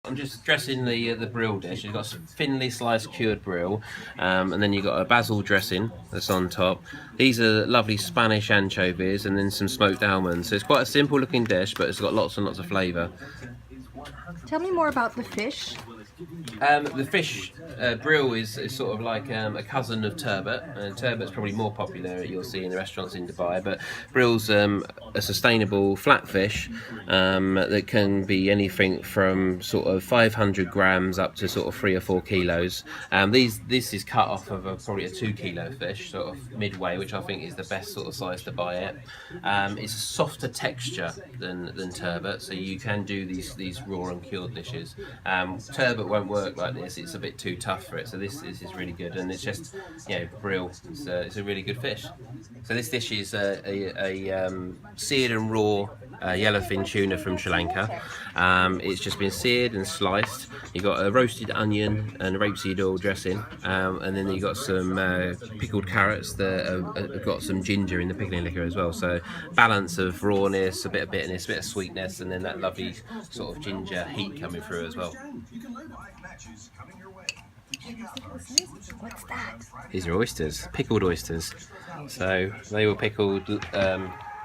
I'm just dressing the brill dish. You've got some thinly sliced cured brill, and then you've got a basil dressing that's on top. These are lovely Spanish anchovies, and then some smoked almonds. So it's quite a simple looking dish, but it's got lots and lots of flavour. Tell me more about the fish. The fish brill is sort of like a cousin of turbot, and turbot's probably more popular you'll see in the restaurants in Dubai, but brill's a sustainable flat fish that can be anything from sort of 500 grams up to sort of 3 or 4 kilos. This is cut off of probably a 2 kilo fish, sort of midway, which I think is the best sort of size to buy it. It's a softer texture than turbot, so you can do these raw and cured dishes. Turbot won't work like this, it's a bit too tough for it, so this is really good, and it's just, you know, brill. It's a really good fish. So this dish is a seared and raw yellowfin tuna from Sri Lanka. It's just been seared and sliced. You've got a roasted onion and rapeseed oil dressing, and then you've got some pickled carrots that have got some ginger in the pickling liquor as well. So balance of rawness, a bit of bitterness, a bit of sweetness, and then that lovely sort of ginger heat coming through as well. What's that? These are oysters, pickled oysters. So they were pickled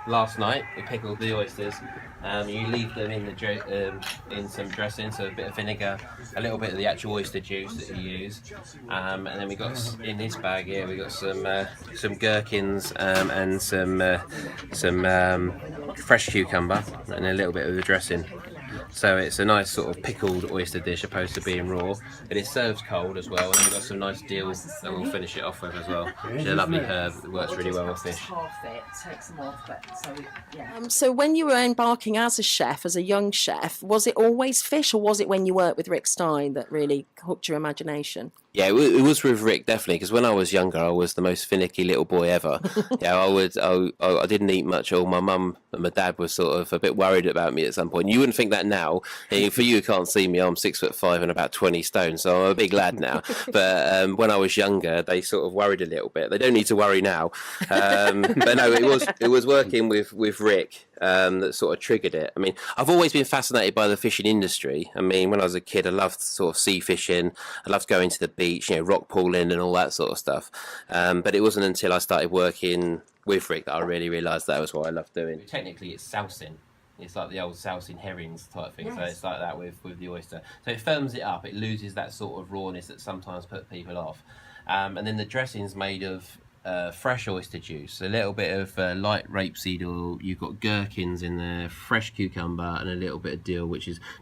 last night. We pickled the oysters. You leave them in some dressing, so a bit of vinegar, a little bit of the actual oyster juice that you use, and then we got in this bag here we got some gherkins and some fresh cucumber and a little bit of the dressing. So it's a nice sort of pickled oyster dish opposed to being raw, but it serves cold as well. And then we've got some nice dill that we'll finish it off with as well, which is a lovely herb that works really well with fish. So when you were embarking as a chef, as a young chef, was it always fish, or was it when you worked with Rick Stein that really hooked your imagination? Yeah, it was with Rick, definitely, because when I was younger, I was the most finicky little boy ever. Yeah, I didn't eat much. All my mum and my dad were sort of a bit worried about me at some point. You wouldn't think that now. For you can't see me, I'm 6'5" and about 20 stone, so I'm a big lad now. But when I was younger, they sort of worried a little bit. They don't need to worry now. But no, it was working with Rick that sort of triggered it. I mean, I've always been fascinated by the fishing industry. I mean, when I was a kid, I loved sort of sea fishing. I loved going to the beach, you know, rock pooling and all that sort of stuff. But it wasn't until I started working with Rick that I really realised that was what I loved doing. Technically, it's sousing. It's like the old sousing herrings type thing, yes. So it's like that with the oyster. So it firms it up, it loses that sort of rawness that sometimes put people off. And then the dressing's made of fresh oyster juice, a little bit of light rapeseed oil, you've got gherkins in there, fresh cucumber, and a little bit of dill,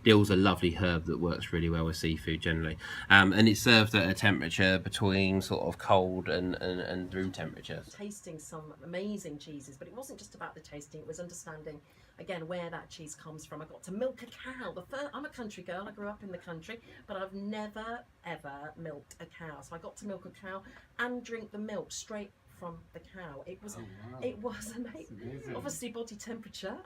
dill's a lovely herb that works really well with seafood generally. And it's served at a temperature between sort of cold and room temperature. Tasting some amazing cheeses, but it wasn't just about the tasting, it was understanding again where that cheese comes from. I got to milk a cow. I'm a country girl, I grew up in the country, but I've never ever milked a cow. So I got to milk a cow and drink the milk straight from the cow. It was amazing. Obviously body temperature,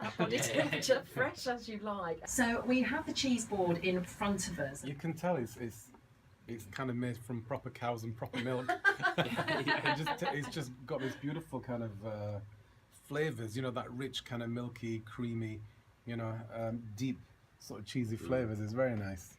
fresh as you like. So we have the cheese board in front of us. You can tell it's kind of made from proper cows and proper milk. It's just got this beautiful kind of flavours, you know, that rich kind of milky, creamy, you know, deep sort of cheesy flavours. It's very nice.